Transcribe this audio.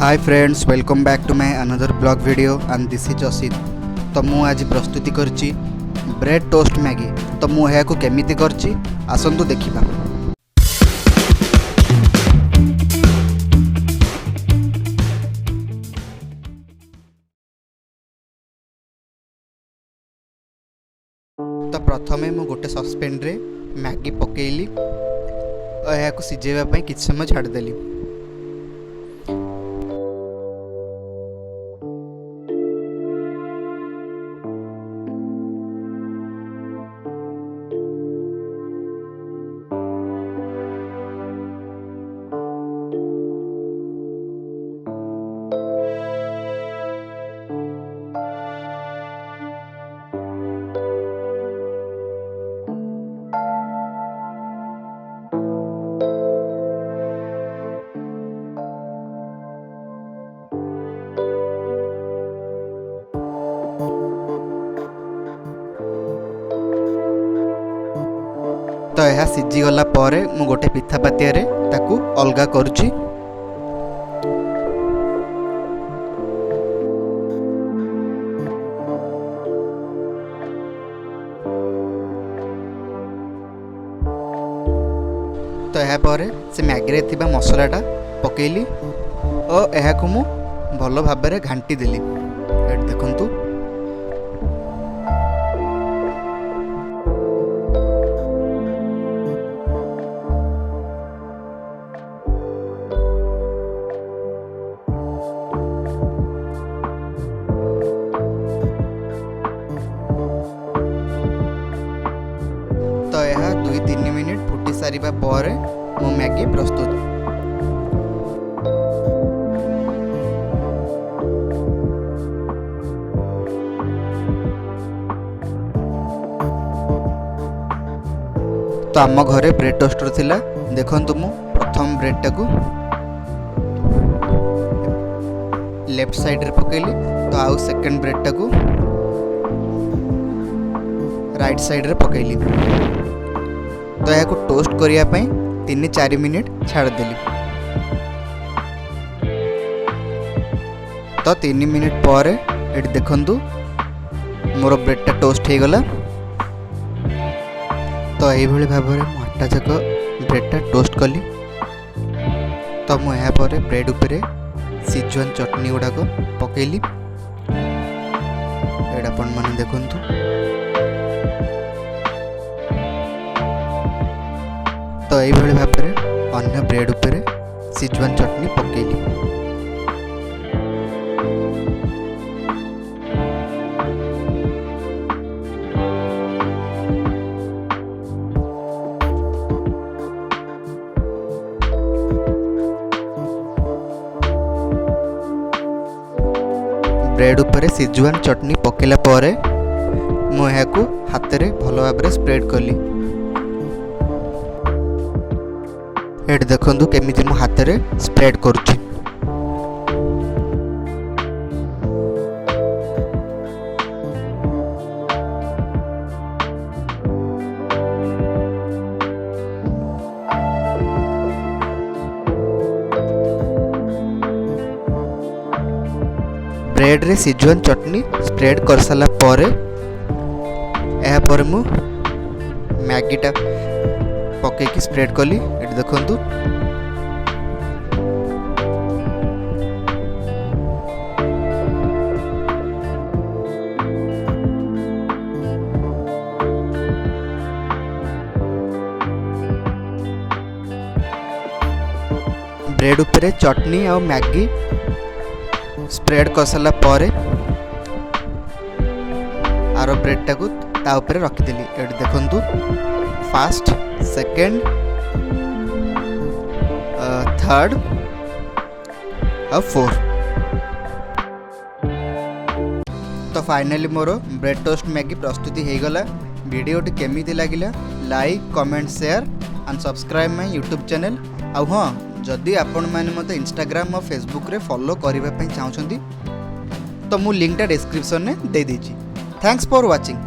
Hi friends, welcome back to my another blog video and this is Asit. तो मु आज प्रस्तुति करची ब्रेड टोस्ट मैगी। तो मु ଏହା को केमिति करची आसंतु देखिबा। तो प्रथमे मु गोटे सस्पेन रे मैगी पकेइली और ଏହା को सिजेबा पई किछ समय छाड़ देली। तो यह सीझी गला परे मु गोटे पिठा पातिया रे ताकू अलगा करूची। तो यह परे से मैगी रे थिबा मसलाटा पकेइली और यह को मु भलो भाबरे घांटी देली। एट देखंतु तो यह 2-3 मिनिट फुटी सारिबा परे मो मैगी प्रस्तुत। तो आम घरे ब्रेड टोस्टर थिला। देखंतु मु प्रथम ब्रेड टाकू लेफ्ट साइड रे पकेली, तो आउ सेकंड ब्रेड टाकू राइट साइड रे पकेली। तो यह को टोस्ट करिया पई 3-4 मिनिट छाड़ देली। तो 3 मिनिट परे एट देखंतु मोर ब्रेडटा टोस्ट हो गला। तो यही भाव में आटा जाक ब्रेडटा टोस्ट कली। तो मु यहाँ पर ब्रेड उपरे सिजवान चटनी गुड़ाक पकेली। एटा आपण माने देखंतु। तो यही भाव में अन्य ब्रेड उपरे सिजवान चटनी पकेली। ब्रेड उपरे सिजवान चटनी पकेला परे मु यहाँ को हाथ रे भलो भाव में स्प्रेड कली। एट देखंतु केमिति मु हाथ रे स्प्रेड करूची। ब्रेड रे सिजवान चटनी स्प्रेड कर साला परे एहा पर मु मैगीटा पके की स्प्रेड कली। एट देखंतु ब्रेड उपरे चटनी और मैगी स्प्रेड कर सारा परे आरो ब्रेड टाकू ता ऊपर रखी देली। एट देखंतु फर्स्ट, सेकंड, थर्ड और फोर्थ। तो फाइनली मोर ब्रेड टोस्ट मैगी प्रस्तुति हो गला। वीडियोटी केमिति लागिला like, comment, share and subscribe my YouTube channel. आ हाँ, जदि आपण माने मते इंस्टाग्राम और फेसबुक रे फॉलो करिबा पई चाहउछंती तो मु लिंक टा डिस्क्रिप्शन ने दे देछि। Thanks for watching.